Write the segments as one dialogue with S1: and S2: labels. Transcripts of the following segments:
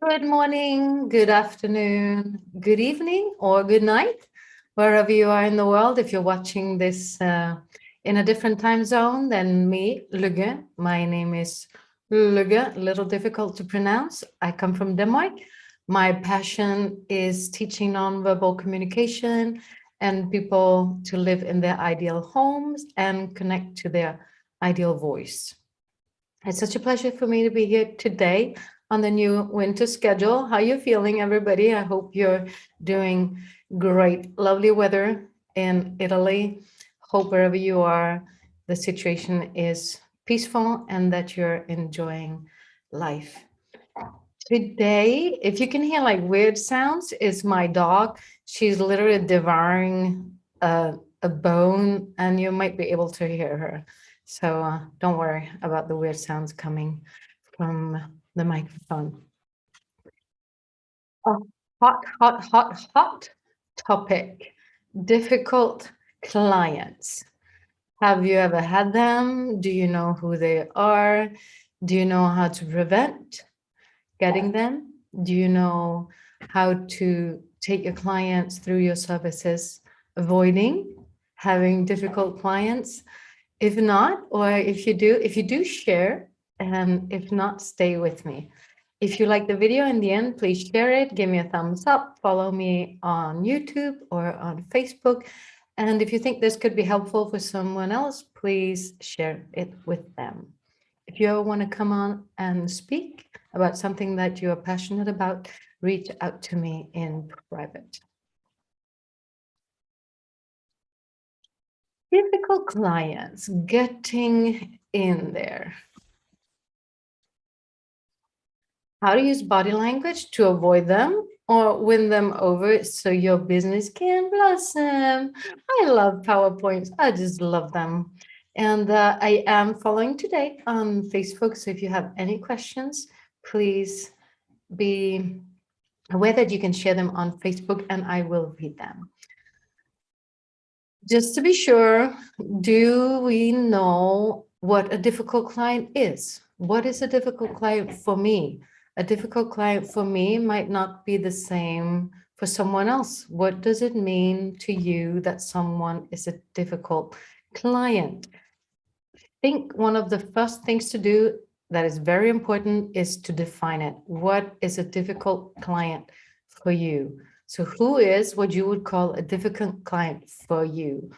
S1: Good morning, good afternoon, good evening, or good night, wherever you are in the world. If you're watching this in a different time zone than me, Lykke. My name is Lykke, a little difficult to pronounce. I come from Denmark. My passion is teaching nonverbal communication and people to live in their ideal homes and connect to their ideal voice. It's such a pleasure for me to be here today on the new winter schedule. How are you feeling, everybody? I hope you're doing great. Lovely weather in Italy. Hope wherever you are, the situation is peaceful and that you're enjoying life. Today, if you can hear like weird sounds, is my dog. She's literally devouring a bone, and you might be able to hear her. So don't worry about the weird sounds coming from the microphone. A hot topic. Difficult clients. Have you ever had them? Do you know who they are? Do you know how to prevent getting them? Do you know how to take your clients through your services, avoiding having difficult clients? If not, or if you do share, and if not, stay with me. If you like the video in the end, please share it, give me a thumbs up, follow me on YouTube or on Facebook. And if you think this could be helpful for someone else, please share it with them. If you ever want to come on and speak about something that you are passionate about, reach out to me in private. Difficult clients, getting in there. How to use body language to avoid them or win them over so your business can blossom. I love PowerPoints. I just love them. And I am following today on Facebook. So if you have any questions, please be aware that you can share them on Facebook and I will read them. Just to be sure, do we know what a difficult client is? What is a difficult client for me? A difficult client for me might not be the same for someone else. What does it mean to you that someone is a difficult client? I think one of the first things to do that is very important is to define it. What is a difficult client for you? So who is what you would call a difficult client for you?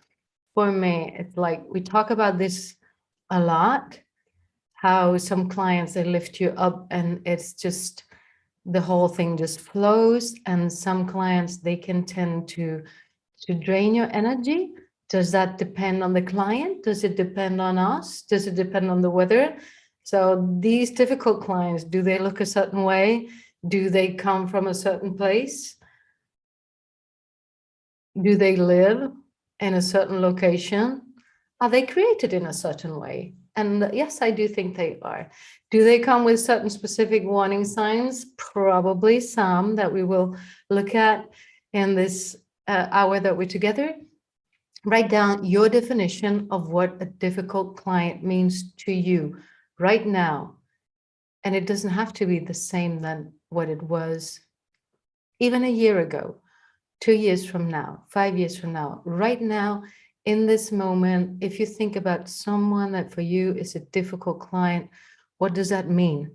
S1: For me, it's like we talk about this a lot, how some clients, they lift you up and it's just the whole thing just flows. And some clients, they can tend to drain your energy. Does that depend on the client? Does it depend on us? Does it depend on the weather? So these difficult clients, do they look a certain way? Do they come from a certain place? Do they live in a certain location? Are they created in a certain way? And yes, I do think they are. Do they come with certain specific warning signs? Probably some that we will look at in this hour that we're together. Write down your definition of what a difficult client means to you right now. And it doesn't have to be the same than what it was even a year ago, 2 years from now, 5 years from now. Right now, in this moment, if you think about someone that for you is a difficult client, what does that mean?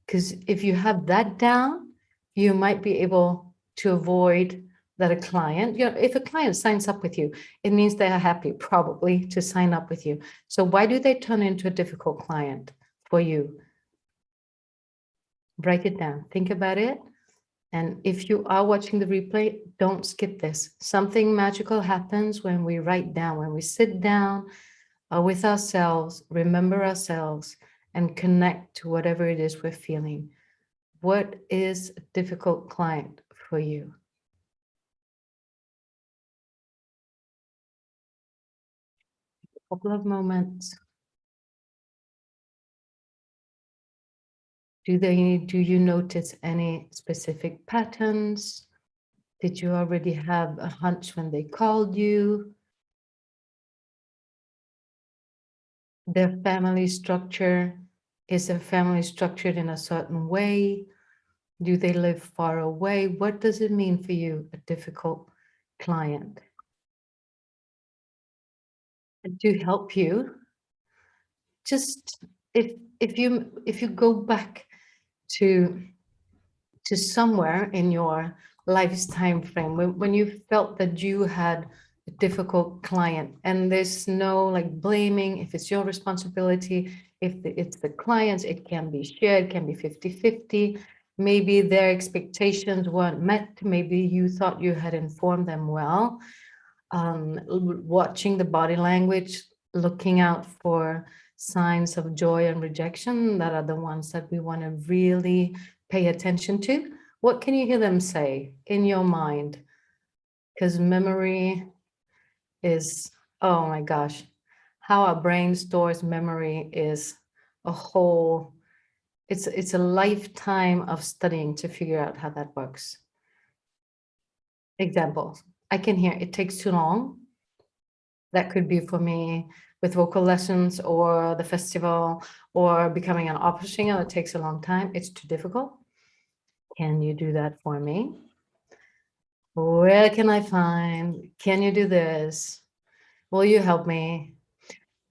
S1: Because if you have that down, you might be able to avoid that a client, if a client signs up with you, it means they are happy probably to sign up with you. So why do they turn into a difficult client for you? Write it down, think about it. And if you are watching the replay, don't skip this. Something magical happens when we write down, when we sit down with ourselves, remember ourselves, and connect to whatever it is we're feeling. What is a difficult client for you? A couple of moments. Do you notice any specific patterns? Did you already have a hunch when they called you? Their family structure, is their family structured in a certain way? Do they live far away? What does it mean for you, a difficult client? And to help you, just if you go back to somewhere in your life's time frame when you felt that you had a difficult client, and there's no like blaming if it's your responsibility, if it's the client's, it can be shared, can be 50-50. Maybe their expectations weren't met, maybe you thought you had informed them well. Watching the body language, looking out for signs of joy and rejection, that are the ones that we want to really pay attention to. What can you hear them say in your mind? Because memory is, oh my gosh, how our brain stores memory is a whole, it's a lifetime of studying to figure out how that works. Examples, I can hear it takes too long. That could be for me with vocal lessons or the festival or becoming an opera singer. It takes a long time. It's too difficult. Can you do that for me? Where can I find? Can you do this? Will you help me?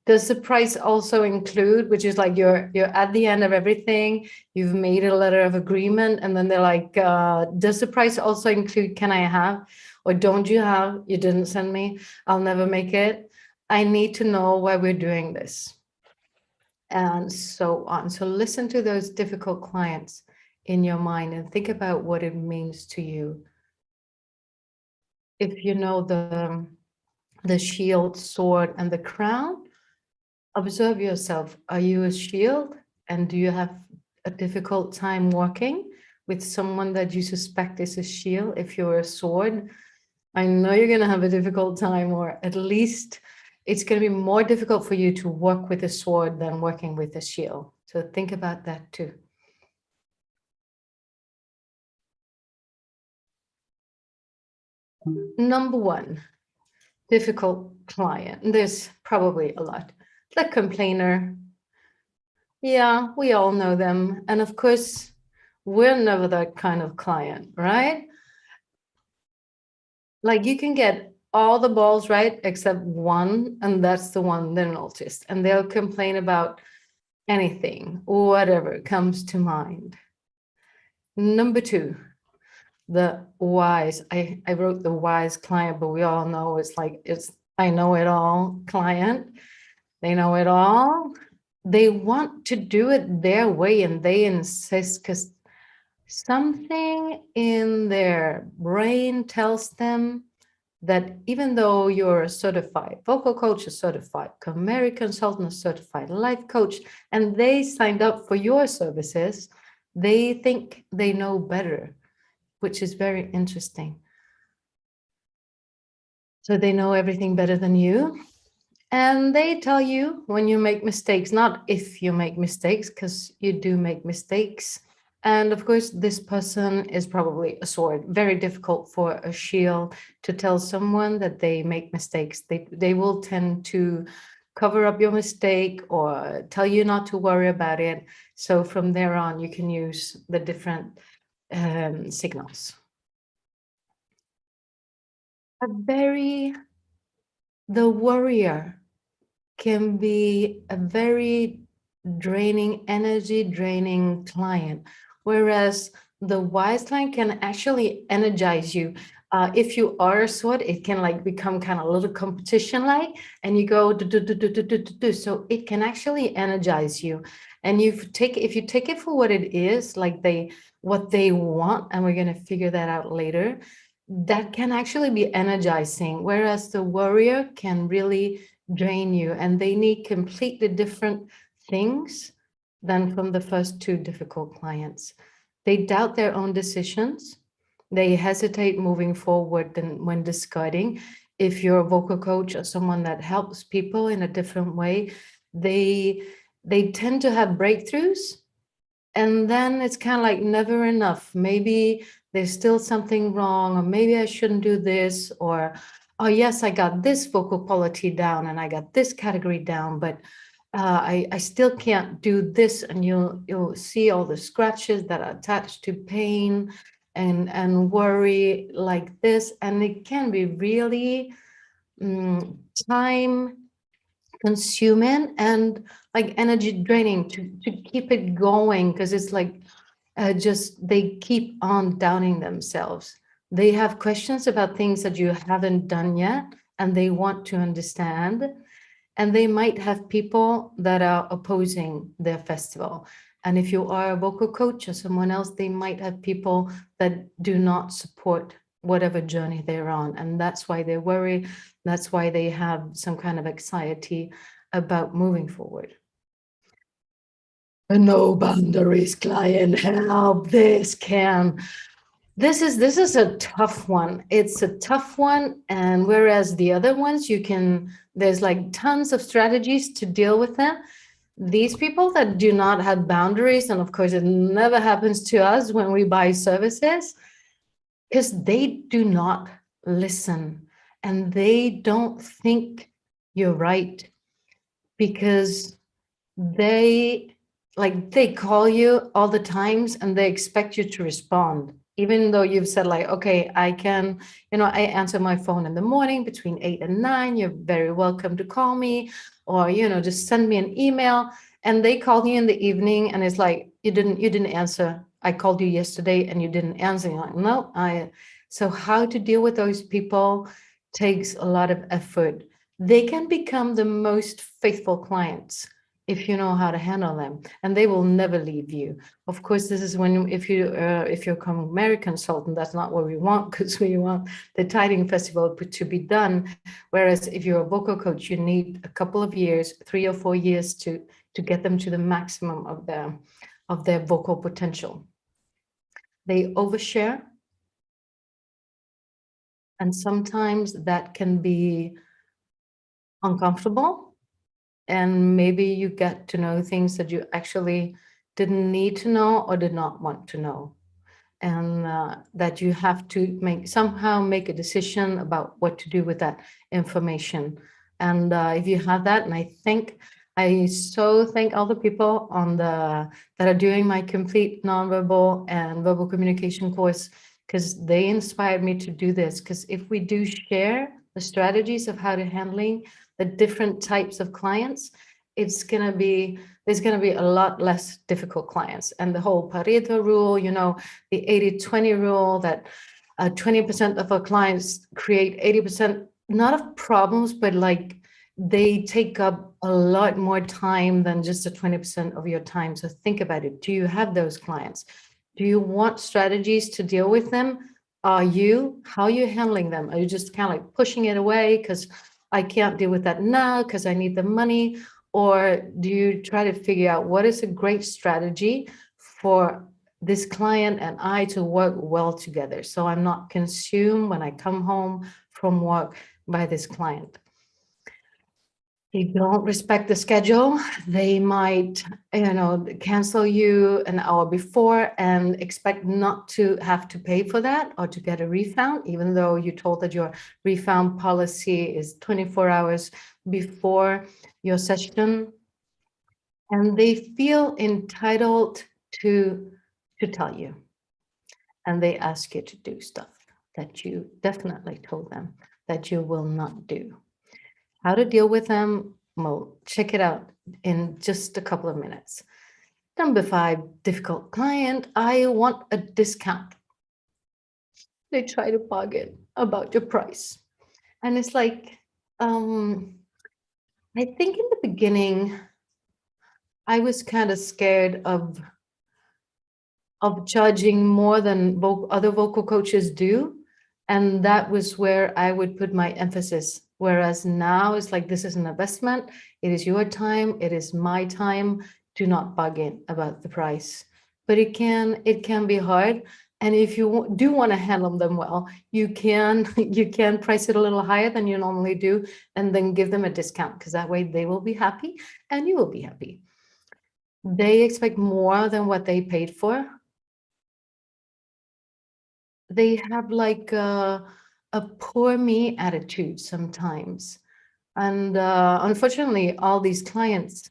S1: Does the price also include, which is like you're at the end of everything, you've made a letter of agreement, and then they're like, does the price also include, can I have, or don't you have, you didn't send me, I'll never make it. I need to know why we're doing this. And so on. So listen to those difficult clients in your mind and think about what it means to you. If you know the shield, sword, and the crown, observe yourself. Are you a shield? And do you have a difficult time working with someone that you suspect is a shield? If you're a sword, I know you're going to have a difficult time, or at least it's going to be more difficult for you to work with a sword than working with a shield. So think about that too. Number one, difficult client. There's probably a lot. The complainer. Yeah, we all know them. And of course, we're never that kind of client, right? Like you can get all the balls right except one, and that's the one they're an autist, and they'll complain about anything, whatever comes to mind. Number two, the wise. I wrote the wise client, but we all know it's like it's I know it all client. They know it all. They want to do it their way, and they insist because something in their brain tells them that even though you're a certified vocal coach, a certified KonMari consultant, a certified life coach, and they signed up for your services, they think they know better, which is very interesting. So they know everything better than you. And they tell you when you make mistakes, not if you make mistakes, because you do make mistakes. And of course, this person is probably a sword. Very difficult for a shield to tell someone that they make mistakes. They will tend to cover up your mistake or tell you not to worry about it. So from there on, you can use the different signals. The warrior can be a very draining, energy draining client, whereas the wise client can actually energize you. If you are a sword, it can like become kind of a little competition like, and you go do, do, do, do, do, do, do, do. So it can actually energize you. And if you take it for what it is, like what they want, and we're going to figure that out later, that can actually be energizing, whereas the warrior can really drain you, and they need completely different things than from the first two difficult clients. They doubt their own decisions. They hesitate moving forward when discarding. If you're a vocal coach or someone that helps people in a different way, they tend to have breakthroughs, and then it's kind of like never enough. Maybe there's still something wrong, or maybe I shouldn't do this, or oh yes, I got this vocal quality down and I got this category down, but I still can't do this, and you'll see all the scratches that are attached to pain and worry like this, and it can be really time consuming and like energy draining to keep it going, because it's like just they keep on doubting themselves. They have questions about things that you haven't done yet, and they want to understand. And they might have people that are opposing their festival. And if you are a vocal coach or someone else, they might have people that do not support whatever journey they're on. And that's why they worry. That's why they have some kind of anxiety about moving forward. No boundaries, client, help, this can. This is a tough one. It's a tough one. And whereas the other ones, there's like tons of strategies to deal with them. These people that do not have boundaries, and of course it never happens to us when we buy services, because they do not listen and they don't think you're right, because they call you all the times and they expect you to respond, even though you've said like, okay, I can, I answer my phone in the morning between 8 and 9, you're very welcome to call me, or just send me an email. And they call you in the evening and it's like, you didn't answer. I called you yesterday and you didn't answer. You're like, no, so how to deal with those people takes a lot of effort. They can become the most faithful clients if you know how to handle them, and they will never leave you. Of course, this is when if you're a KonMari consultant, that's not what we want, because we want the Tiding Festival to be done. Whereas if you're a vocal coach, you need a couple of years, 3 or 4 years to get them to the maximum of their vocal potential. They overshare, and sometimes that can be uncomfortable. And maybe you get to know things that you actually didn't need to know or did not want to know. And that you have to somehow make a decision about what to do with that information. And if you have that, and I so thank all the people that are doing my complete nonverbal and verbal communication course, because they inspired me to do this. Because if we do share the strategies of how to handling the different types of clients, there's going to be a lot less difficult clients. And the whole Pareto rule, the 80-20 rule, that 20% of our clients create 80%, not of problems, but like they take up a lot more time than just the 20% of your time. So think about it. Do you have those clients? Do you want strategies to deal with them? How are you handling them? Are you just kind of like pushing it away because I can't deal with that now because I need the money? Or do you try to figure out what is a great strategy for this client and I to work well together, so I'm not consumed when I come home from work by this client? They don't respect the schedule. They might, cancel you an hour before and expect not to have to pay for that or to get a refund, even though you told that your refund policy is 24 hours before your session. And they feel entitled to tell you. And they ask you to do stuff that you definitely told them that you will not do. How to deal with them? Well, check it out in just a couple of minutes. Number 5, difficult client. I want a discount. They try to bargain about your price. And it's like, I think in the beginning, I was kind of scared of charging more than other vocal coaches do. And that was where I would put my emphasis. Whereas now it's like, this is an investment. It is your time. It is my time. Do not bargain about the price. But it can be hard. And if you do want to handle them well, you can price it a little higher than you normally do, and then give them a discount, because that way they will be happy and you will be happy. They expect more than what they paid for. They have like a poor me attitude sometimes. And unfortunately, all these clients,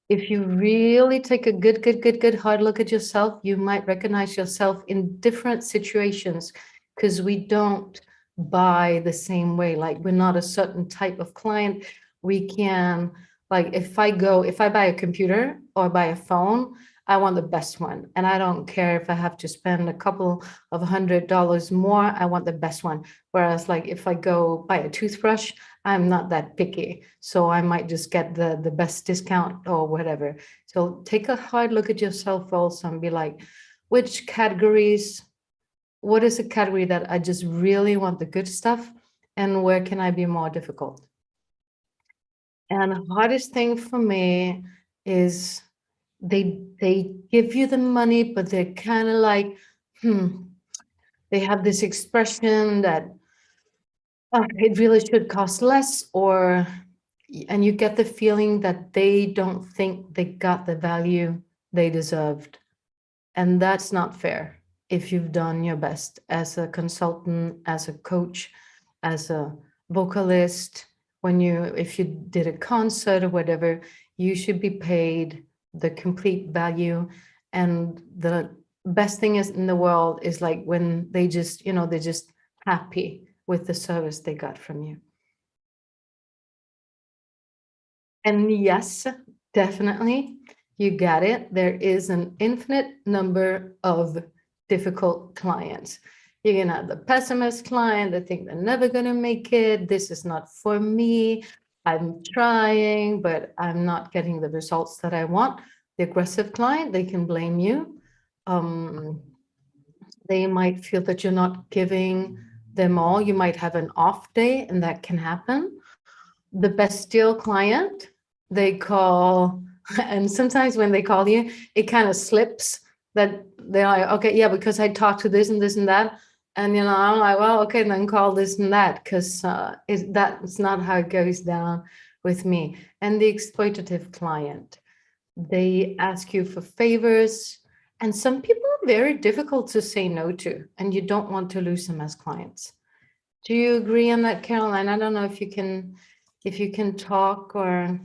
S1: if you really take a good hard look at yourself, you might recognize yourself in different situations, because we don't buy the same way. Like, we're not a certain type of client. We can, like, if I buy a computer or buy a phone, I want the best one. And I don't care if I have to spend a couple of $100 more, I want the best one. Whereas, like, if I go buy a toothbrush, I'm not that picky, so I might just get the best discount or whatever. So take a hard look at yourself also and be like, which categories, what is a category that I just really want the good stuff, and where can I be more difficult? And the hardest thing for me is they give you the money, but they're kind of like, they have this expression that, oh, it really should cost less, and you get the feeling that they don't think they got the value they deserved. And that's not fair if you've done your best as a consultant, as a coach, as a vocalist. If you did a concert or whatever, you should be paid the complete value. And the best thing is in the world is like when they're just happy with the service they got from you. And yes, definitely, you got it. There is an infinite number of difficult clients. You're going to have the pessimist client that think they're never going to make it. This is not for me. I'm trying, but I'm not getting the results that I want. The aggressive client, they can blame you. They might feel that you're not giving them all. You might have an off day, and that can happen. The bestial client, they call, and sometimes when they call you, it kind of slips that they're like, okay, yeah, because I talked to this and this and that. And, I'm like, well, okay, then call this and that, because that's not how it goes down with me. And the exploitative client, they ask you for favors. And some people are very difficult to say no to, and you don't want to lose them as clients. Do you agree on that, Caroline? I don't know if you can talk, or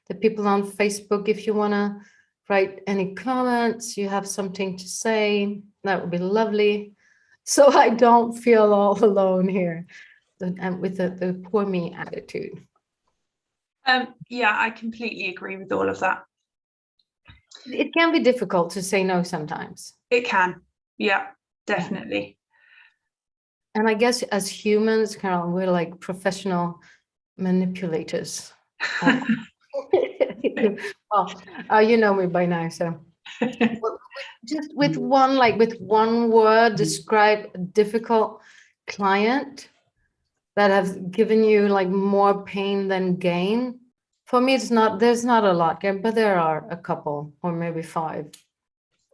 S1: the people on Facebook, if you want to write any comments, you have something to say, that would be lovely. So I don't feel all alone here and with the poor me attitude.
S2: Yeah, I completely agree with all of that.
S1: It can be difficult to say no sometimes.
S2: It can. Yeah, definitely.
S1: And I guess as humans, Carol, we're like professional manipulators. Well, you know me by now, so just with one word, describe a difficult client that has given you like more pain than gain. For me, there's not a lot, but there are a couple, or maybe 4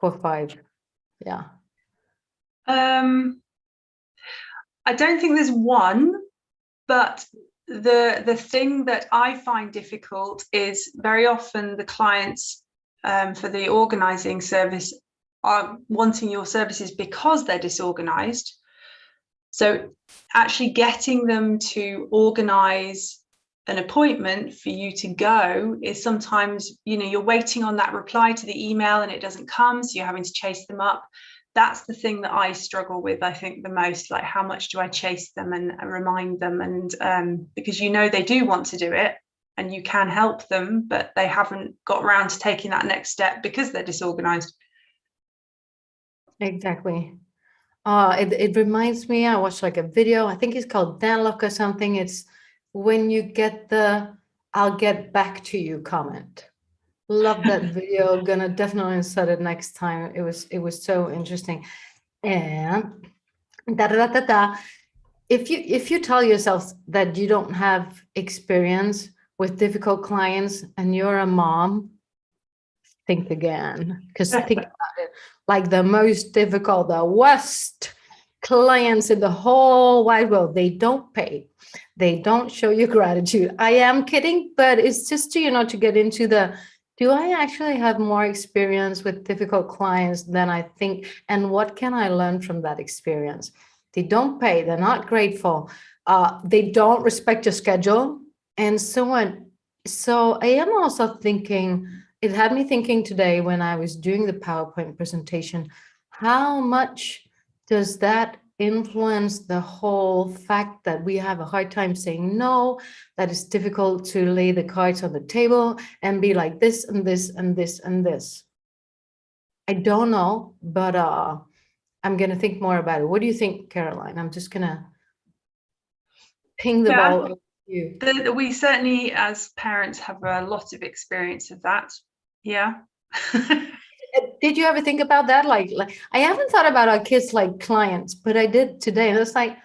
S1: or 5. Yeah.
S2: I don't think there's one, but the thing that I find difficult is very often the clients for the organizing service are wanting your services because they're disorganized. So actually getting them to organize an appointment for you to go is sometimes, you're waiting on that reply to the email and it doesn't come, so you're having to chase them up. That's the thing that I struggle with, I think, the most. Like, how much do I chase them and remind them? And because they do want to do it and you can help them, but they haven't got around to taking that next step because they're disorganized.
S1: Exactly. It reminds me, I watched like a video, I think it's called Danlock or something. It's when you get the "I'll get back to you" comment. Love that video. Gonna definitely insert it next time. It was so interesting. And if you tell yourself that you don't have experience with difficult clients and you're a mom, think again, because think about it. Like the most difficult, the worst clients in the whole wide world, they don't pay. They don't show you gratitude. I am kidding, but it's just to get into do I actually have more experience with difficult clients than I think? And what can I learn from that experience? They don't pay. They're not grateful. They don't respect your schedule and so on. So I am also thinking it had me thinking today when I was doing the PowerPoint presentation, how much does that influence the whole fact that we have a hard time saying no, that it's difficult to lay the cards on the table and be like this and this and this and this. I don't know, but I'm going to think more about it. What do you think, Caroline? I'm just going to ping the ball over to you.
S2: We certainly, as parents, have a lot of experience of that. Yeah.
S1: Did you ever think about that? Like I haven't thought about our kids like clients, but I did today. And it's like,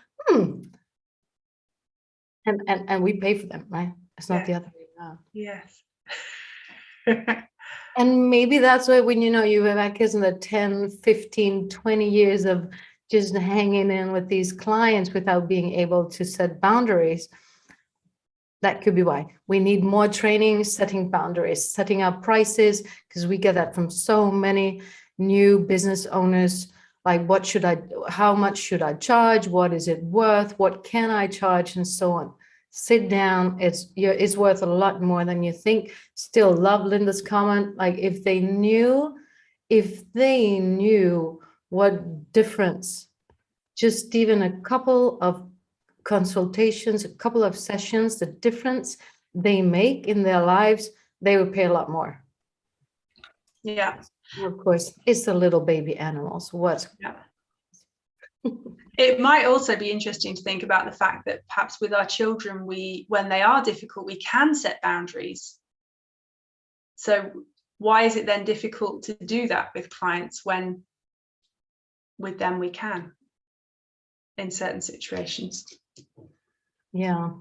S1: and we pay for them, right? It's not the other way around.
S2: Yes.
S1: And maybe that's why when, you know, you have had kids in the 10, 15, 20 years of just hanging in with these clients without being able to set boundaries. That could be why we need more training, setting boundaries, setting up prices, because we get that from so many new business owners. Like, how much should I charge? What is it worth? What can I charge? And so on. Sit down. It's worth a lot more than you think. Still love Linda's comment. Like, if they knew what difference, just even a couple of consultations, a couple of sessions, the difference they make in their lives, they would pay a lot more.
S2: Yeah.
S1: And of course, it's the little baby animals. What?
S2: Yeah. It might also be interesting to think about the fact that perhaps with our children, when they are difficult, we can set boundaries. So why is it then difficult to do that with clients when with them we can in certain situations?
S1: Yeah.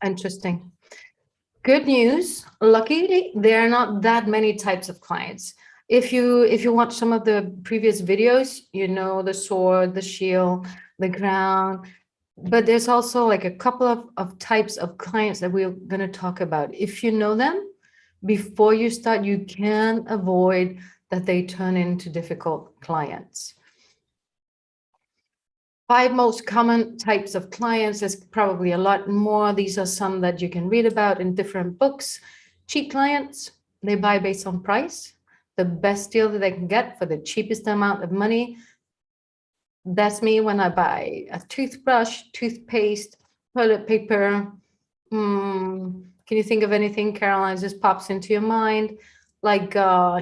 S1: Interesting. Good news. Luckily, there are not that many types of clients. If you watch some of the previous videos, you know, the sword, the shield, the crown, but there's also like a couple of types of clients that we're going to talk about. If you know them before you start, you can avoid that they turn into difficult clients. 5 most common types of clients. There's probably a lot more. These are some that you can read about in different books. Cheap clients, they buy based on price. The best deal that they can get for the cheapest amount of money. That's me when I buy a toothbrush, toothpaste, toilet paper. Can you think of anything, Caroline, just pops into your mind? Like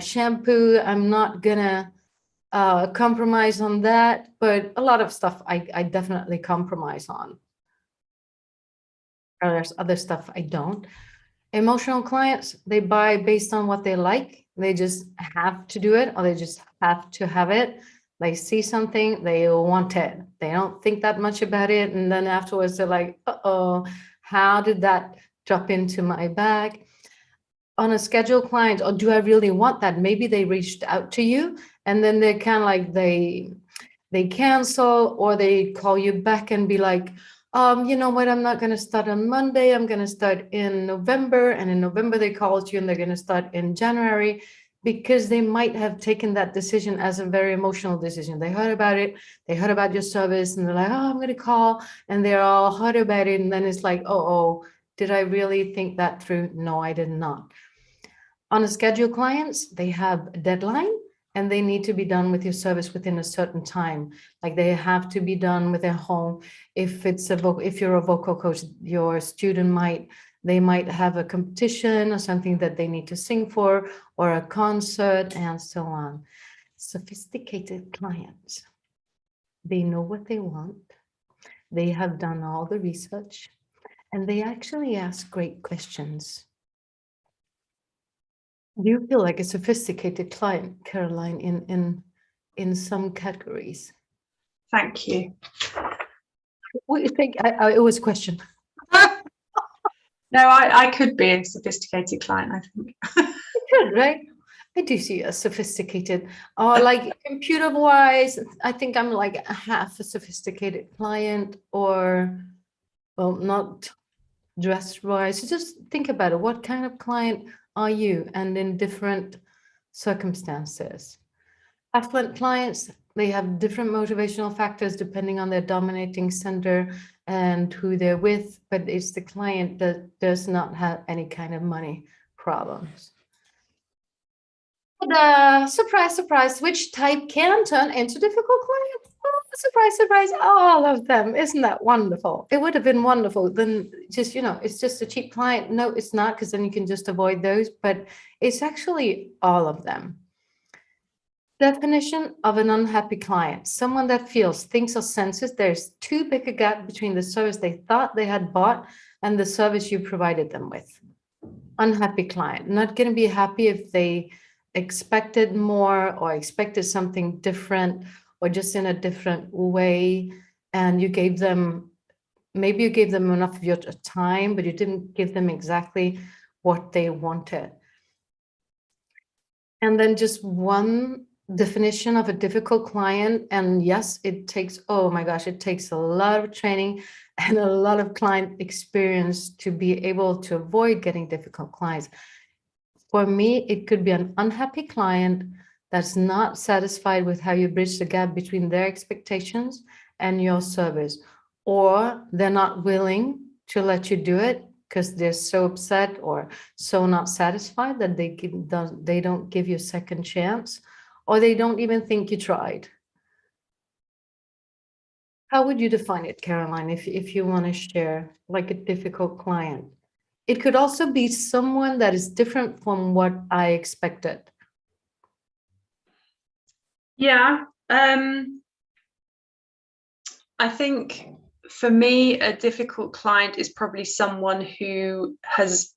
S1: shampoo, I'm not gonna compromise on that, but a lot of stuff I definitely compromise on. There's other stuff I don't. Emotional clients, they buy based on what they like. They just have to do it, or they just have to have it. They see something, they want it. They don't think that much about it. And then afterwards they're like, uh-oh, how did that drop into my bag? On a scheduled client, or do I really want that? Maybe they reached out to you and then they're kind of like, they cancel, or they call you back and be like, you know what, I'm not going to start on Monday. I'm going to start in November. And in November, they called you and they're going to start in January, because they might have taken that decision as a very emotional decision. They heard about it. They heard about your service and they're like, oh, I'm going to call. And they're all hard about it. And then it's like, oh, did I really think that through? No, I did not. On a scheduled clients, they have a deadline and they need to be done with your service within a certain time. Like they have to be done with their home. If you're a vocal coach, your student might have a competition or something that they need to sing for, or a concert, and so on. Sophisticated clients. They know what they want. They have done all the research, and they actually ask great questions. Do you feel like a sophisticated client, Caroline, in some categories?
S2: Thank you.
S1: What do you think? It was a question.
S2: No, I could be a sophisticated client, I think.
S1: You could, right? I do see a sophisticated, or like computer-wise, I think I'm like a half a sophisticated client, or, well, not dress-wise. Just think about it. What kind of client are you, and in different circumstances? Affluent clients, they have different motivational factors depending on their dominating center and who they're with, but it's the client that does not have any kind of money problems. Surprise, surprise, which type can turn into difficult clients? Oh, surprise, surprise, all of them. Isn't that wonderful? It would have been wonderful. Then just, it's just a cheap client. No, it's not, because then you can just avoid those, but it's actually all of them. Definition of an unhappy client: someone that feels, thinks, or senses there's too big a gap between the service they thought they had bought and the service you provided them with. Unhappy client, not going to be happy if they expected more or expected something different or just in a different way, and maybe you gave them enough of your time, but you didn't give them exactly what they wanted. And then just one definition of a difficult client, and yes, it takes, oh my gosh, it takes a lot of training and a lot of client experience to be able to avoid getting difficult clients. For me, it could be an unhappy client that's not satisfied with how you bridge the gap between their expectations and your service, or they're not willing to let you do it because they're so upset or so not satisfied that they don't give you a second chance, or they don't even think you tried. How would you define it, Caroline, if you want to share like a difficult client? It could also be someone that is different from what I expected.
S2: Yeah, I think for me, a difficult client is probably someone who has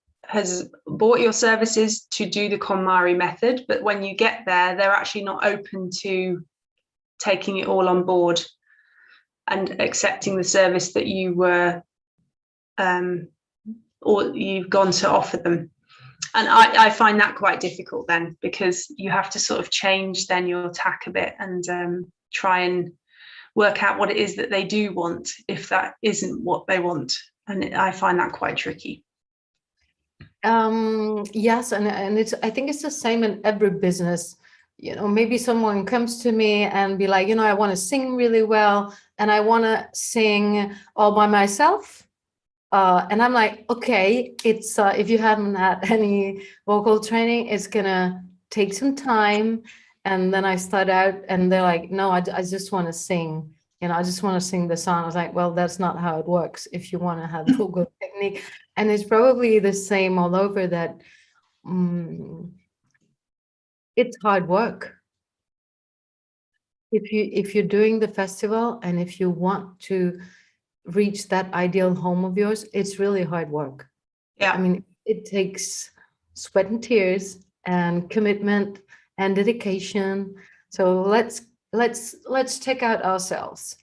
S2: bought your services to do the KonMari method, but when you get there, they're actually not open to taking it all on board and accepting the service that you were or you've gone to offer them. And I find that quite difficult then, because you have to sort of change then your tack a bit and try and work out what it is that they do want if that isn't what they want. And I find that quite tricky.
S1: Yes, and I think it's the same in every business. Maybe someone comes to me and be like, I want to sing really well and I want to sing all by myself. And I'm like, okay, it's if you haven't had any vocal training, it's gonna take some time. And then I start out and they're like, no, I just want to sing. I just want to sing the song. I was like, well, that's not how it works if you want to have vocal technique. And it's probably the same all over, that it's hard work. If you're doing the festival and if you want to reach that ideal home of yours, it's really hard work.
S2: Yeah.
S1: I mean, it takes sweat and tears and commitment and dedication. So let's check out ourselves.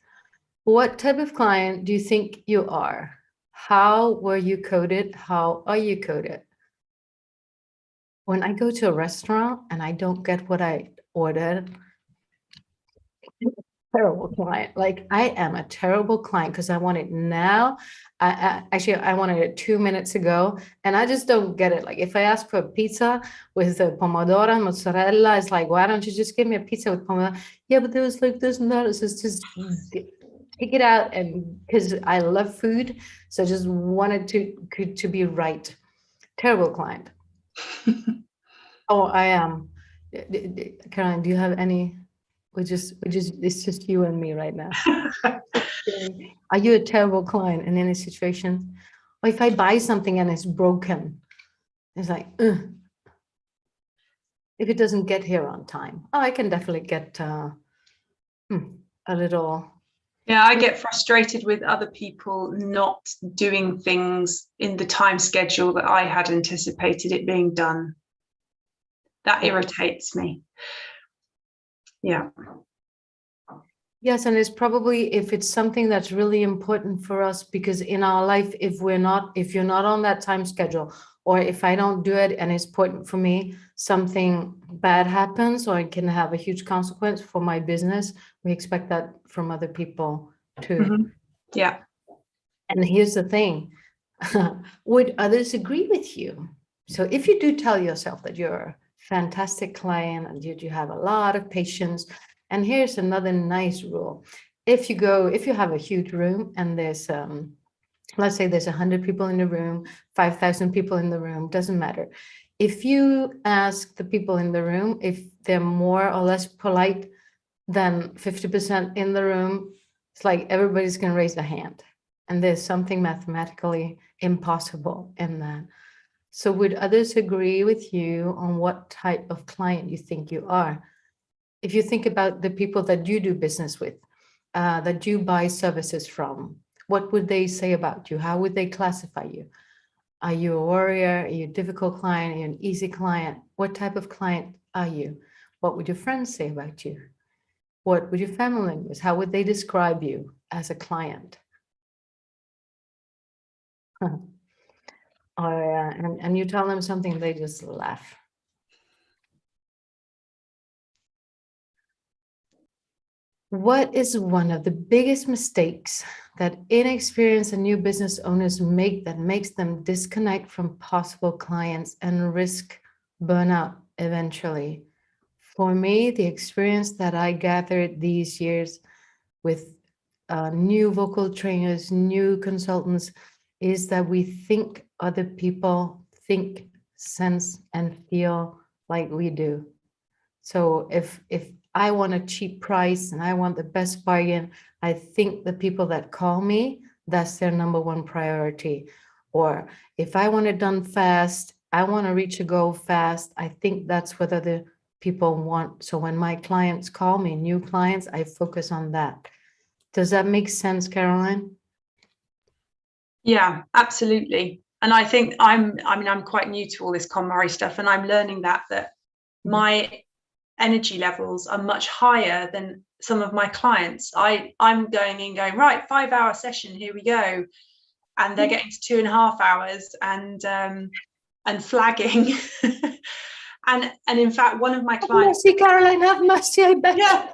S1: What type of client do you think you are? How were you coded? How are you coded? When I go to a restaurant and I don't get what I ordered, terrible client. Like, I am a terrible client because I want it now. I wanted it 2 minutes ago, and I just don't get it. Like, if I ask for a pizza with a pomodoro and mozzarella, it's like, why don't you just give me a pizza with pomodoro? Yeah, but there was like this and that. It's just take it out, and because I love food, so I just wanted to be right. Terrible client. Oh, I am. Caroline, do you have any? It's just you and me right now. Are you a terrible client in any situation? Or if I buy something and it's broken, it's like, ugh. If it doesn't get here on time, I can definitely get a little.
S2: Yeah, I get frustrated with other people not doing things in the time schedule that I had anticipated it being done. That irritates me. Yeah.
S1: Yes, and it's probably if it's something that's really important for us, because in our life, if you're not on that time schedule, or if I don't do it and it's important for me, something bad happens, or it can have a huge consequence for my business. We expect that from other people too.
S2: Mm-hmm. Yeah.
S1: And here's the thing, would others agree with you? So if you do tell yourself that you're a fantastic client and you have a lot of patience, and here's another nice rule. If you have a huge room and there's, let's say there's 100 people in the room, 5,000 people in the room, doesn't matter. if you ask the people in the room if they're more or less polite than 50% in the room, it's like everybody's going to raise their hand. And there's something mathematically impossible in that. So would others agree with you on what type of client you think you are? If you think about the people that you do business with, that you buy services from, what would they say about you? How would they classify you? Are you a warrior? Are you a difficult client? Are you an easy client? What type of client are you? What would your friends say about you? What would your family members, how would they describe you as a client? And you tell them something, they just laugh. What is one of the biggest mistakes that inexperienced and new business owners make that makes them disconnect from possible clients and risk burnout eventually? For me, the experience that I gathered these years with new vocal trainers, new consultants, is that we think other people think, sense, and feel like we do. So if I want a cheap price and I want the best bargain, I think the people that call me, that's their number one priority. Or if I want it done fast, I want to reach a goal fast, I think that's what other people want. So when my clients call me, new clients, I focus on that. Does that make sense, Caroline?
S2: Yeah, absolutely. And I think I'm quite new to all this KonMari stuff, and I'm learning that my energy levels are much higher than some of my clients. I'm going in going, right, 5-hour session, here we go. And they're getting to 2.5 hours and flagging. and in fact, one of my clients.
S1: Have mercy, Caroline, have mercy, I bet.
S2: Yeah.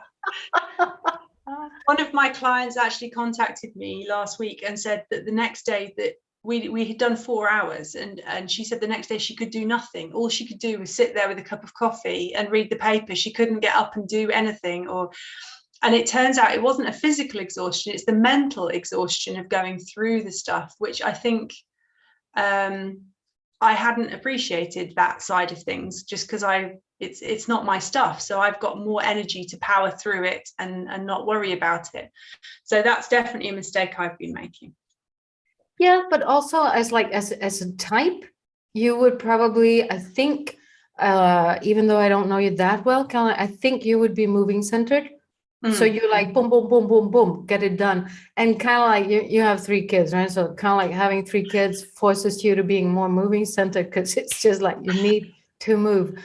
S2: One of my clients actually contacted me last week and said that the next day that we had done 4 hours, and she said the next day she could do nothing. All she could do was sit there with a cup of coffee and read the paper. She couldn't get up and do anything. And it turns out it wasn't a physical exhaustion, it's the mental exhaustion of going through the stuff, which I think I hadn't appreciated that side of things, just because it's not my stuff. So I've got more energy to power through it and not worry about it. So that's definitely a mistake I've been making.
S1: Yeah, but also as a type, you would probably, I think, even though I don't know you that well, Caroline, I think you would be moving centered. So you like boom, boom, boom, boom, boom, get it done. And kind of like you have 3 kids, right? So kind of like having 3 kids forces you to being more moving centered, because it's just like you need to move.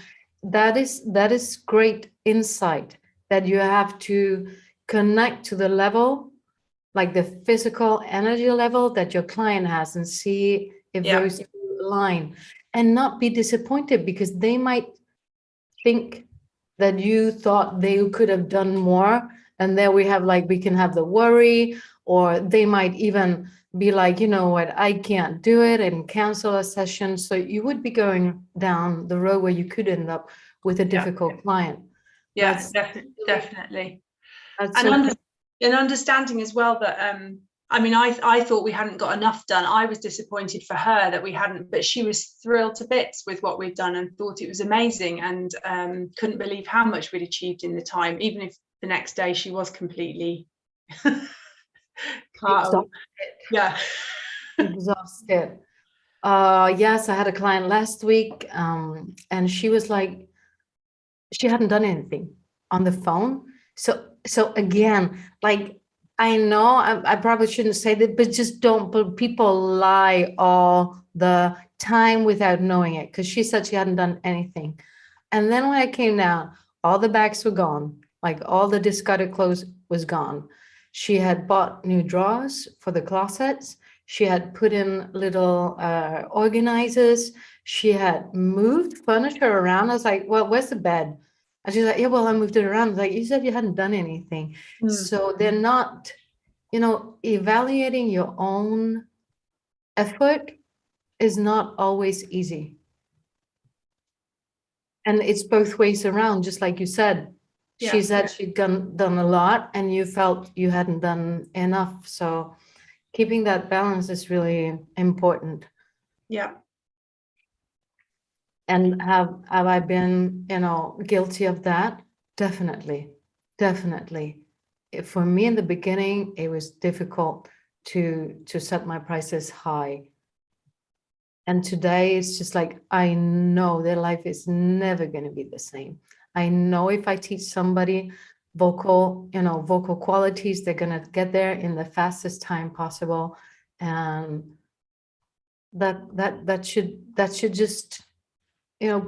S1: That is great insight, that you have to connect to the level, like the physical energy level that your client has, and see if those align, and not be disappointed because they might think that you thought they could have done more. And there we can have the worry, or they might even be like, you know what, I can't do it, and cancel a session. So you would be going down the road where you could end up with a difficult client.
S2: Yeah, definitely. And understanding as well that I thought we hadn't got enough done. I was disappointed for her that we hadn't, but she was thrilled to bits with what we'd done and thought it was amazing, and couldn't believe how much we'd achieved in the time, even if the next day she was completely
S1: exhausted.
S2: Yeah.
S1: Exhausted. Yes, I had a client last week, and she was like, she hadn't done anything on the phone. So again, like, I know I probably shouldn't say that, but just don't. But people lie all the time without knowing it, because she said she hadn't done anything. And then when I came down, all the bags were gone, like all the discarded clothes was gone. She had bought new drawers for the closets. She had put in little organizers. She had moved furniture around. I was like, well, where's the bed? And she's like, yeah, well, I moved it around. I was like, you said you hadn't done anything. So they're not, evaluating your own effort is not always easy. And it's both ways around, just like you said. She said she'd done a lot, and you felt you hadn't done enough. So keeping that balance is really important.
S2: Yeah.
S1: And have I been, guilty of that? Definitely, definitely. For me in the beginning, it was difficult to set my prices high. And today it's just like, I know their life is never going to be the same. I know if I teach somebody vocal qualities, they're going to get there in the fastest time possible. And that should just,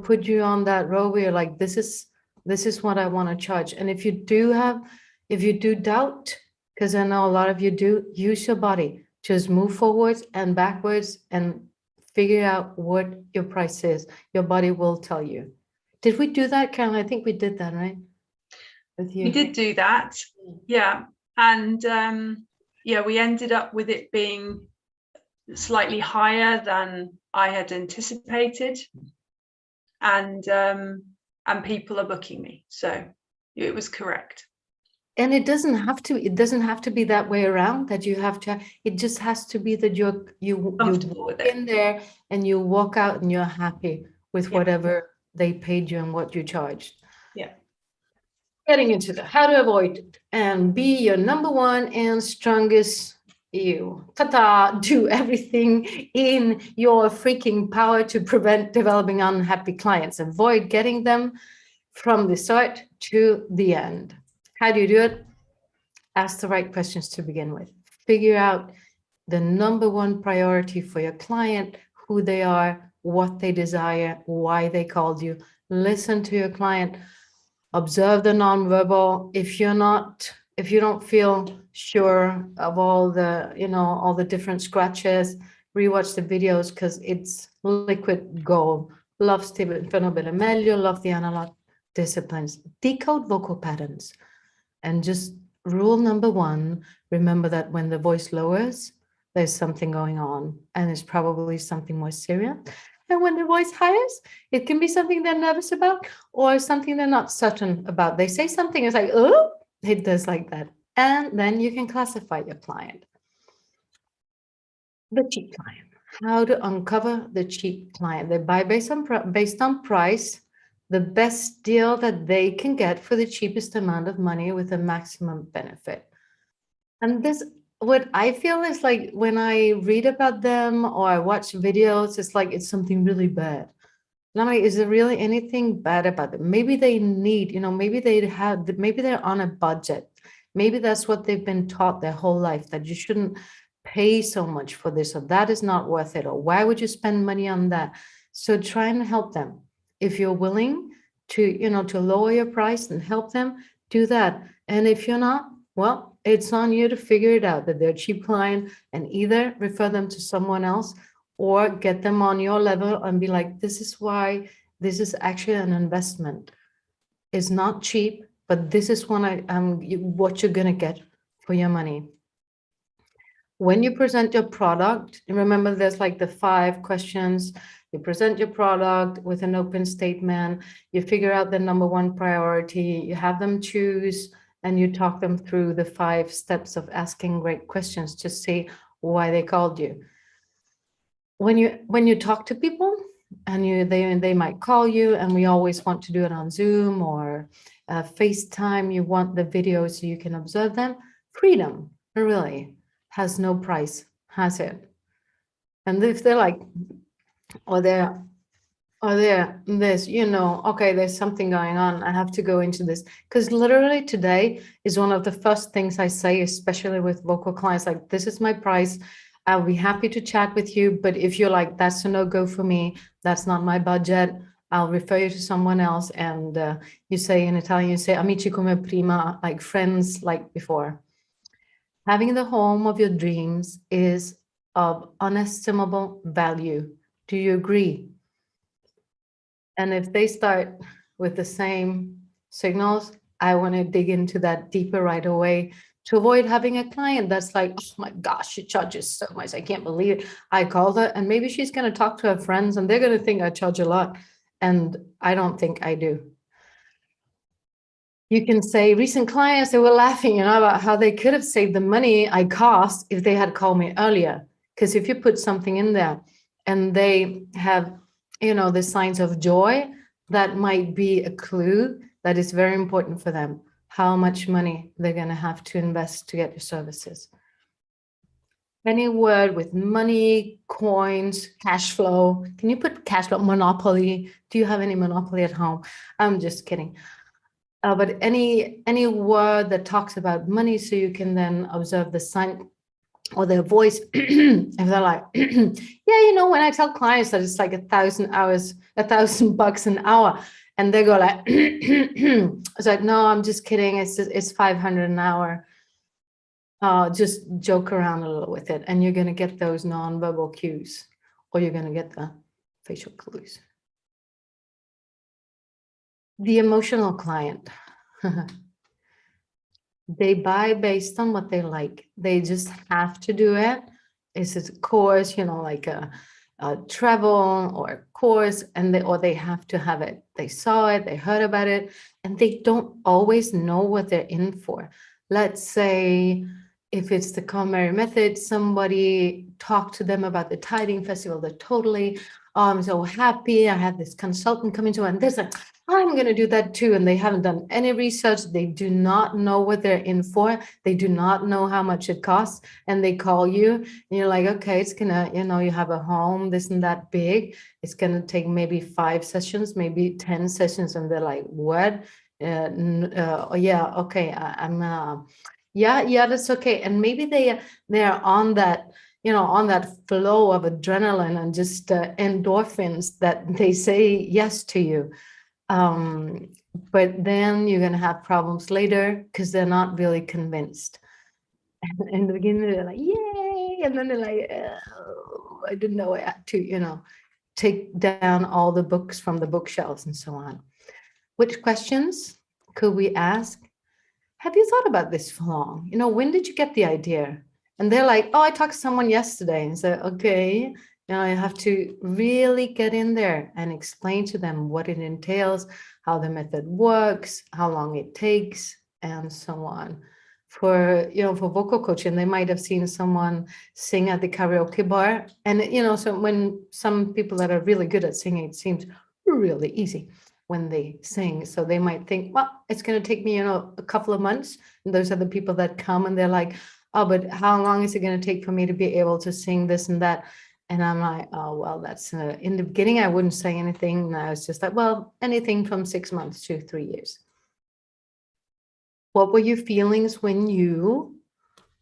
S1: put you on that road where you're like, this is what I want to charge. And if you do doubt, because I know a lot of you do, use your body. Just move forwards and backwards and figure out what your price is. Your body will tell you. Did we do that, Carolyn? I think we did that, right? With you.
S2: We did do that. Yeah. And we ended up with it being slightly higher than I had anticipated. And people are booking me. So it was correct.
S1: And it doesn't have to be that way around, that you have to, it just has to be that you
S2: Comfortable with
S1: in there and you walk out and you're happy with whatever they paid you and what you charged.
S2: Yeah.
S1: Getting into the how to avoid it and be your number one and strongest you. Ta-ta, do everything in your freaking power to prevent developing unhappy clients. Avoid getting them from the start to the end. How do you do it? Ask the right questions to begin with. Figure out the number one priority for your client, who they are, what they desire, why they called you. Listen to your client. Observe the nonverbal. If you don't feel sure of all the different scratches, rewatch the videos because it's liquid gold. Love Stephen Fenomemelio, love the analog disciplines. Decode vocal patterns. And just rule number one, remember that when the voice lowers, there's something going on, and it's probably something more serious. And when the voice highs, it can be something they're nervous about or something they're not certain about. They say something, it's like, oh, it does like that. And then you can classify your client. The cheap client. How to uncover the cheap client. They buy based on price, the best deal that they can get for the cheapest amount of money with the maximum benefit. And this, what I feel is like when I read about them or I watch videos, it's like it's something really bad. And I'm like, is there really anything bad about them? Maybe they need, maybe they're on a budget. Maybe that's what they've been taught their whole life, that you shouldn't pay so much for this, or that is not worth it, or why would you spend money on that? So try and help them. If you're willing to lower your price and help them, do that. And if you're not, well, it's on you to figure it out that they're a cheap client and either refer them to someone else or get them on your level and be like, this is why this is actually an investment. It's not cheap, but this is what you're going to get for your money. When you present your product, remember there's like the 5 questions. You present your product with an open statement, you figure out the number one priority, you have them choose, and you talk them through the 5 steps of asking great questions to see why they called you. When you talk to people and they might call you, and we always want to do it on Zoom or FaceTime, you want the video so you can observe them. Freedom really has no price, has it? And if they're like, or there's, okay, there's something going on, I have to go into this. Because literally today is one of the first things I say, especially with vocal clients, like, this is my price. I'll be happy to chat with you. But if you're like, that's a no-go for me, that's not my budget, I'll refer you to someone else. And you say in Italian, you say, amici come prima, like friends like before. Having the home of your dreams is of inestimable value. Do you agree? And if they start with the same signals, I want to dig into that deeper right away to avoid having a client that's like, oh my gosh, she charges so much. I can't believe it. I called her, and maybe she's going to talk to her friends and they're going to think I charge a lot. And I don't think I do. You can say recent clients, they were laughing, about how they could have saved the money I cost if they had called me earlier. Because if you put something in there and they have the signs of joy, that might be a clue that is very important for them, how much money they're going to have to invest to get your services. Any word with money, coins, cash flow. Can you put cash flow? Monopoly. Do you have any monopoly at home? I'm just kidding. But any word that talks about money, so you can then observe the sign or their voice. If they're like, yeah, when I tell clients that it's like $1,000 an hour, and they go like, it's like, no, I'm just kidding. It's 500 an hour. Just joke around a little with it, and you're going to get those non-verbal cues, or you're going to get the facial clues. The emotional client. They buy based on what they like. They just have to do it. It's a course, like a travel or a course, and they have to have it. They saw it, they heard about it, and they don't always know what they're in for. Let's say if it's the KonMari method, somebody talked to them about the Tiding Festival. They're totally, I'm so happy. I have this consultant coming to, and there's like, I'm going to do that too. And they haven't done any research. They do not know what they're in for. They do not know how much it costs. And they call you and you're like, okay, it's going to, you have a home, this and that big. It's going to take maybe 5 sessions, maybe 10 sessions. And they're like, what? Yeah, okay. Yeah, that's okay. And maybe they're on that, on that flow of adrenaline and just endorphins that they say yes to you. But then you're going to have problems later because they're not really convinced. In the beginning, they're like, yay. And then they're like, oh, I didn't know I had to, take down all the books from the bookshelves and so on. Which questions could we ask? Have you thought about this for long? When did you get the idea? And they're like, oh, I talked to someone yesterday. And so, okay, now I have to really get in there and explain to them what it entails, how the method works, how long it takes, and so on. For vocal coaching, they might have seen someone sing at the karaoke bar. And, so when some people that are really good at singing, it seems really easy when they sing. So they might think, well, it's going to take me, a couple of months. And those are the people that come and they're like, oh, but how long is it going to take for me to be able to sing this and that? And I'm like, oh, well, that's in the beginning, I wouldn't say anything. And I was just like, well, anything from 6 months to 3 years. What were your feelings when you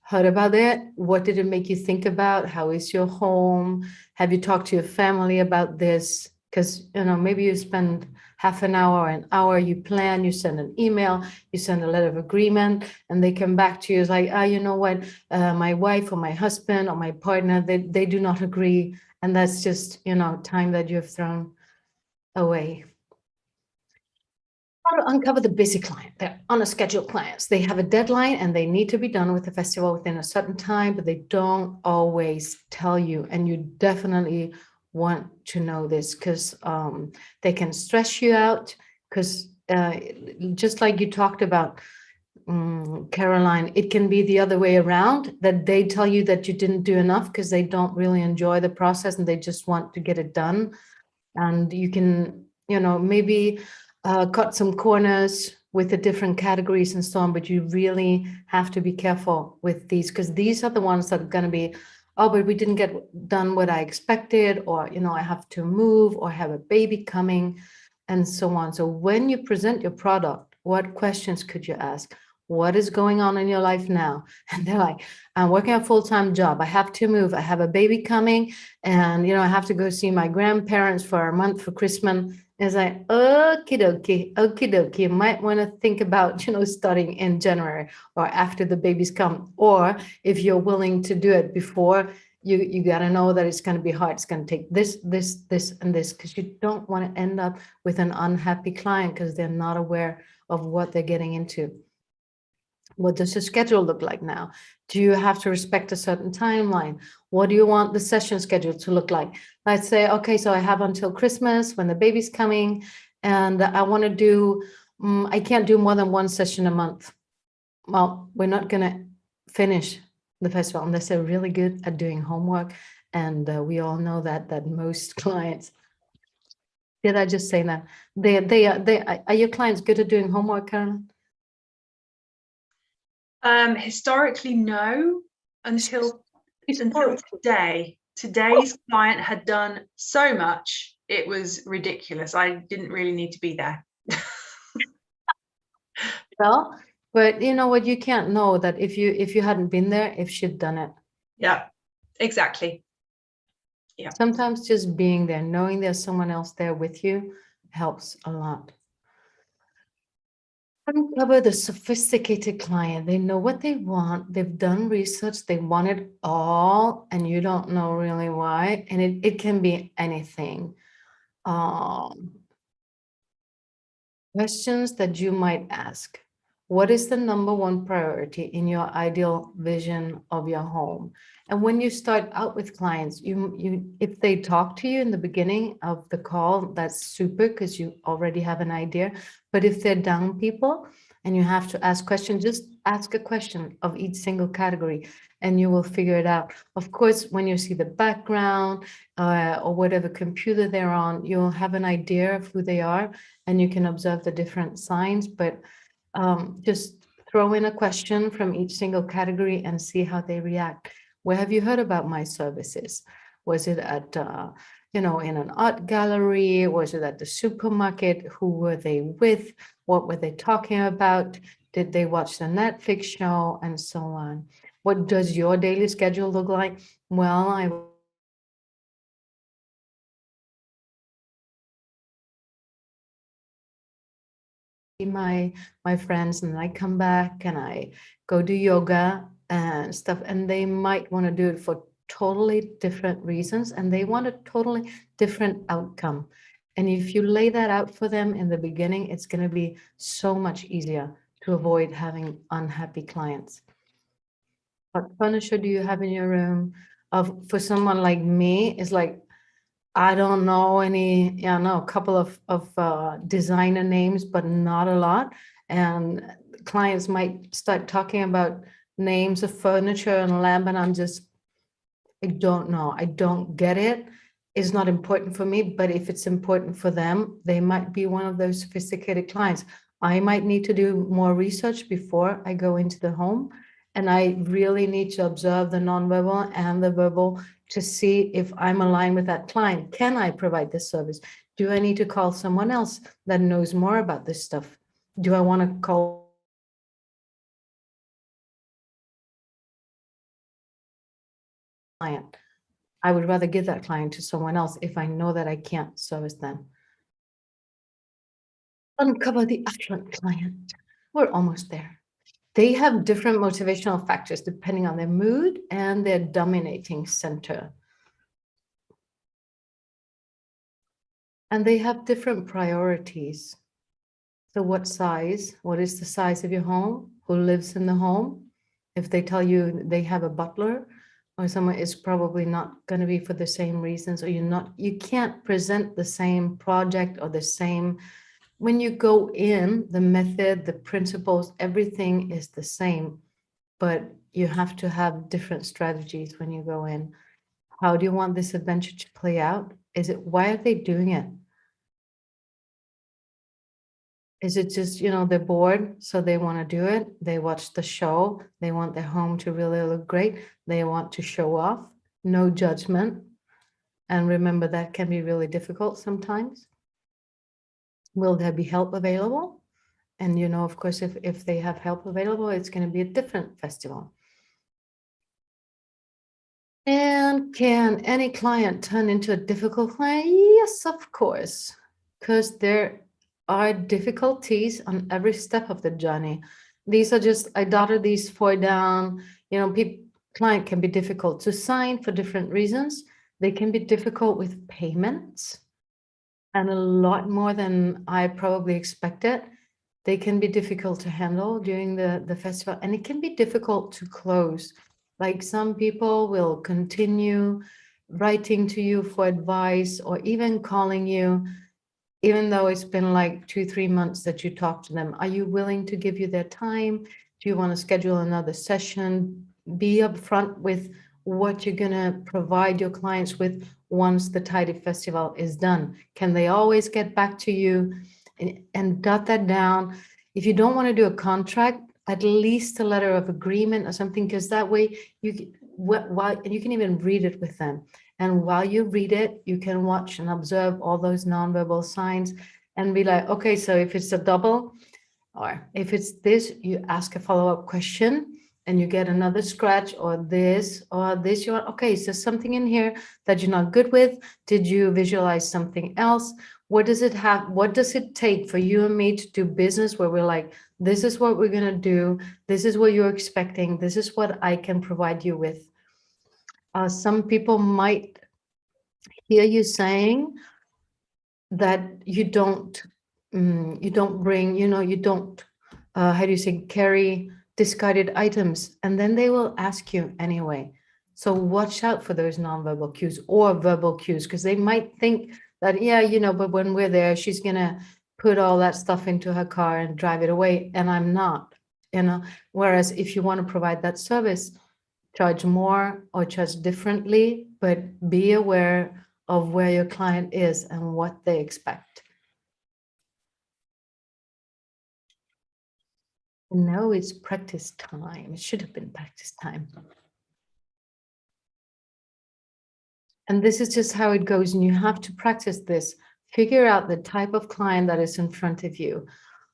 S1: heard about it? What did it make you think about? How is your home? Have you talked to your family about this? Because, maybe you spend half an hour, you plan, you send an email, you send a letter of agreement, and they come back to you as like, you know what, my wife or my husband or my partner, they do not agree. And that's just, time that you've thrown away. How to uncover the busy client. They're on a schedule clients. They have a deadline and they need to be done with the festival within a certain time, but they don't always tell you. And you definitely want to know this because they can stress you out because just like you talked about, Caroline, it can be the other way around, that they tell you that you didn't do enough because they don't really enjoy the process and they just want to get it done. And you can, maybe cut some corners with the different categories and so on, but you really have to be careful with these because these are the ones that are going to be, oh, but we didn't get done what I expected, or, I have to move or have a baby coming and so on. So when you present your product, what questions could you ask? What is going on in your life now? And they're like, I'm working a full-time job. I have to move. I have a baby coming and, I have to go see my grandparents for a month for Christmas. It's like, okie dokie. You might want to think about, starting in January or after the babies come. Or if you're willing to do it before, you got to know that it's going to be hard. It's going to take this, and this, because you don't want to end up with an unhappy client because they're not aware of what they're getting into. What does your schedule look like now? Do you have to respect a certain timeline? What do you want the session schedule to look like? Let's say, okay, so I have until Christmas when the baby's coming and I want to do, I can't do more than 1 session a month. Well, we're not going to finish the festival unless they're really good at doing homework. And we all know that most clients Did I just say that? Are your clients good at doing homework, Carolyn?
S2: Historically, no, until today. Today's client had done so much, it was ridiculous. I didn't really need to be there.
S1: Well, but you know what, you can't know that if you hadn't been there, if she'd done it.
S2: Yeah, exactly. Yeah.
S1: Sometimes just being there, knowing there's someone else there with you helps a lot. Uncover the sophisticated client. They know what they want. They've done research. They want it all, and you don't know really why. And it can be anything. Questions that you might ask. What is the number one priority in your ideal vision of your home? And when you start out with clients, if they talk to you in the beginning of the call, that's super because you already have an idea. But if they're down people and you have to ask questions, just ask a question of each single category and you will figure it out. Of course, when you see the background or whatever computer they're on, you'll have an idea of who they are and you can observe the different signs, but just throw in a question from each single category and see how they react. Where have you heard about my services? Was it at, in an art gallery? Was it at the supermarket? Who were they with? What were they talking about? Did they watch the Netflix show? And so on. What does your daily schedule look like? Well, I my friends and I come back and I go do yoga and stuff, and they might want to do it for totally different reasons and they want a totally different outcome. And if you lay that out for them in the beginning, it's going to be so much easier to avoid having unhappy clients. What furniture do you have in your room? For someone like me, it's like, I don't know any, a couple of designer names, but not a lot. And clients might start talking about names of furniture and lamp, and I don't know. I don't get it. It's not important for me, but if it's important for them, they might be one of those sophisticated clients. I might need to do more research before I go into the home. And I really need to observe the nonverbal and the verbal to see if I'm aligned with that client. Can I provide this service? Do I need to call someone else that knows more about this stuff? Do I want to call client? I would rather give that client to someone else if I know that I can't service them. Uncover the affluent client. We're almost there. They have different motivational factors depending on their mood and their dominating center. And they have different priorities. So what size? What is the size of your home? Who lives in the home? If they tell you they have a butler or someone, is probably not going to be for the same reasons, or you can't present the same project or the same. When you go in, the method, the principles, everything is the same, but you have to have different strategies when you go in. How do you want this adventure to play out? Why are they doing it? Is it just, they're bored, so they want to do it? They watch the show. They want their home to really look great. They want to show off. No judgment. And remember, that can be really difficult sometimes. Will there be help available? And, of course, if they have help available, it's going to be a different festival. And can any client turn into a difficult client? Yes, of course, because there are difficulties on every step of the journey. These are just, I dotted these 4 down. Client can be difficult to sign for different reasons. They can be difficult with payments, and a lot more than I probably expected. They can be difficult to handle during the festival, and it can be difficult to close. Like, some people will continue writing to you for advice or even calling you, even though it's been like 2-3 months that you talk to them. Are you willing to give you their time? Do you want to schedule another session? Be upfront with what you're going to provide your clients with once the Tidy Festival is done. Can they always get back to you and dot that down? If you don't want to do a contract, at least a letter of agreement or something, because that way you can even read it with them. And while you read it, you can watch and observe all those nonverbal signs and be like, okay, so if it's a double, or if it's this, you ask a follow-up question and you get another scratch or this, you're okay, so something in here that you're not good with. Did you visualize something else? What does it have? What does it take for you and me to do business where we're like, this is what we're going to do. This is what you're expecting. This is what I can provide you with. Some people might hear you saying that you don't bring, you don't, how do you say, carry discarded items, and then they will ask you anyway. So watch out for those nonverbal cues or verbal cues, because they might think that, yeah, but when we're there, she's gonna put all that stuff into her car and drive it away, and I'm not, whereas if you want to provide that service, charge more or charge differently, but be aware of where your client is and what they expect. No, it's practice time. It should have been practice time. And this is just how it goes. And you have to practice this. Figure out the type of client that is in front of you.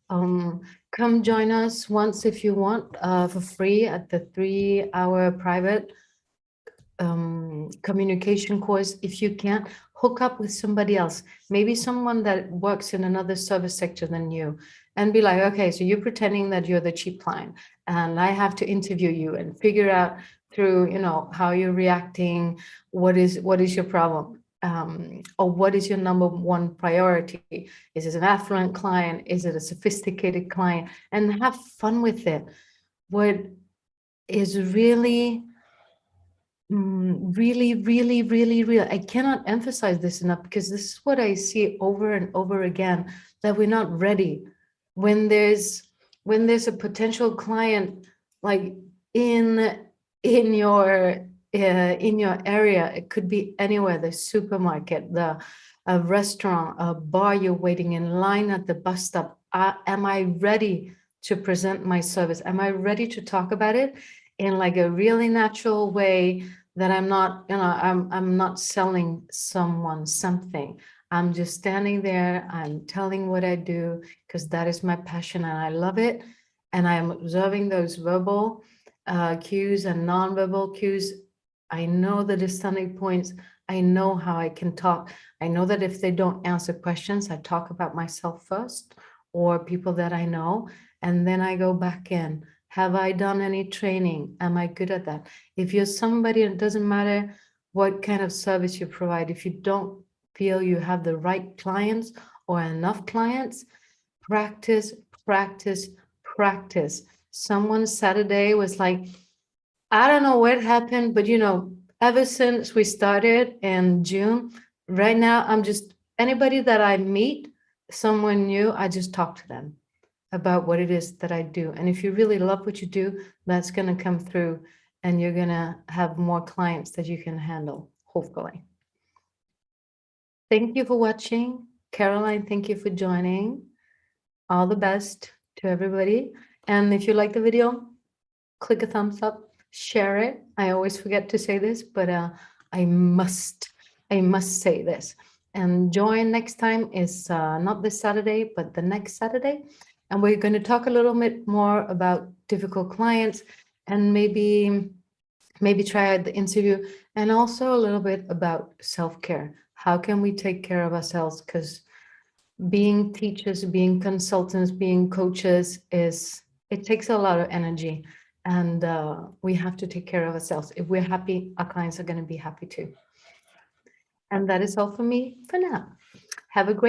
S1: Come join us once if you want, for free at the 3-hour private communication course. If you can't, hook up with somebody else, maybe someone that works in another service sector than you, and be like, okay, so you're pretending that you're the cheap client and I have to interview you and figure out through, how you're reacting, what is your problem, or what is your number one priority? Is it an affluent client? Is it a sophisticated client? And have fun with it. What is really real. I cannot emphasize this enough, because this is what I see over and over again, that we're not ready. When there's a potential client, like in your area, it could be anywhere, the supermarket, a restaurant, a bar, you're waiting in line at the bus stop. Am I ready to present my service? Am I ready to talk about it in like a really natural way, that I'm not, I'm not selling someone something. I'm just standing there, I'm telling what I do, because that is my passion and I love it. And I'm observing those verbal cues and non-verbal cues. I know the discerning points. I know how I can talk. I know that if they don't answer questions, I talk about myself first or people that I know, and then I go back in. Have I done any training? Am I good at that? If you're somebody, it doesn't matter what kind of service you provide. If you don't feel you have the right clients or enough clients, practice, practice, practice. Someone Saturday was like, I don't know what happened, but ever since we started in June, right now, I'm just, anybody that I meet, someone new, I just talk to them about what it is that I do. And if you really love what you do, that's going to come through, and you're going to have more clients that you can handle, hopefully. Thank you for watching. Caroline, thank you for joining. All the best to everybody. And if you like the video, click a thumbs up, share it. I always forget to say this, but I must say this. And join next time is not this Saturday, but the next Saturday. And we're going to talk a little bit more about difficult clients, and maybe try out the interview, and also a little bit about self-care. How can we take care of ourselves? Because being teachers, being consultants, being coaches, it takes a lot of energy, and we have to take care of ourselves. If we're happy, our clients are going to be happy too. And that is all for me for now. Have a great